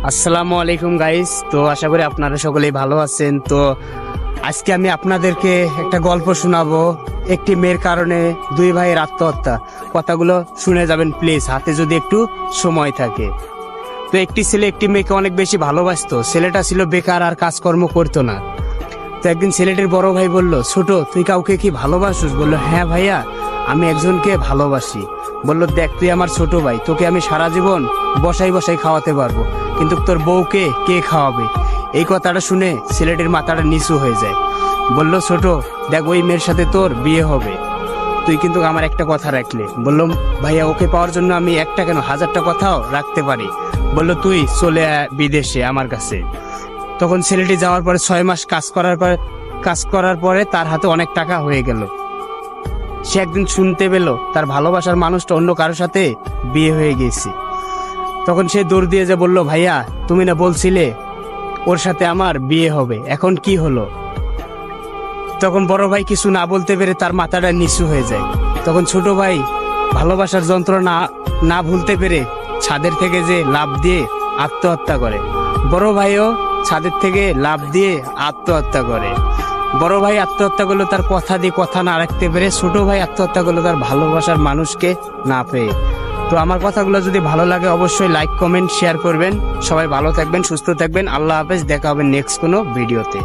আসসালামু আলাইকুম গাইস। তো আশা করি আপনারা সকলেই ভালো আছেন। তো আজকে আমি আপনাদেরকে একটা গল্প শোনাবো। একটি মেয়ের কারণে দুই ভাইয়ের আত্মহত্যা। কথাগুলো শুনে যাবেন প্লিজ, হাতে যদি একটু সময় থাকে। তো একটি ছেলে একটি মেয়েকে অনেক বেশি ভালোবাসতো। ছেলেটা ছিল বেকার আর কাজকর্ম করতো না। তো একদিন ছেলেটির বড় ভাই বলল, ছোট তুই কাউকে কি ভালোবাসিস? বলল, হ্যাঁ ভাইয়া, আমি একজনকে ভালোবাসি। বলল, দেখ তুই আমার ছোট ভাই, তোকে আমি সারা জীবন বসাই বসাই খাওয়াতে পারবো, কিন্তু তোর বউকে কে খাওয়াবে? এই কথাটা শুনে ছেলেটির মাথাটা নিচু হয়ে যায়। বলল, ছোট দেখ, ওই মেয়ের সাথে তোর বিয়ে হবে, তুই কিন্তু আমার একটা কথা রাখলে। বললাম, ভাইয়া ওকে পাওয়ার জন্য আমি একটা কেন 1000টা কথাও রাখতে পারি। বলল, তুই চলে আয় বিদেশে আমার কাছে। তখন ছেলেটি যাওয়ার পরে 6 মাস কাজ করার পরে তার হাতে অনেক টাকা হয়ে গেল। সে একদিন শুনতে পেল তার ভালোবাসার মানুষটা অন্য কারোর সাথে বিয়ে হয়ে গেছে। তখন সে দৌড় দিয়ে যে বলল, ভাইয়া তুমি না বলছিলে ওর সাথে আমার বিয়ে হবে, এখন কি হলো? তখন বড় ভাই কিছু না বলতে পেরে তার মাথাটা নিচু হয়ে যায়। তখন ছোট ভাই ভালোবাসার যন্ত্রণা না ভুলতে পেরে ছাদের থেকে যে লাফ দিয়ে আত্মহত্যা করে। বড় ভাইও ছাদের থেকে লাফ দিয়ে আত্মহত্যা করে। বড় ভাই আত্মহত্যা করলো তার কথা দিয়ে কথা না রাখতে পেরে, ছোট ভাই আত্মহত্যা করলো তার ভালোবাসার মানুষকে না পেয়ে। তো আমার কথাগুলো যদি ভালো লাগে অবশ্যই লাইক কমেন্ট শেয়ার করবেন। সবাই ভালো থাকবেন, সুস্থ থাকবেন। আল্লাহ হাফেজ, দেখা হবে নেক্সট কোনো ভিডিওতে।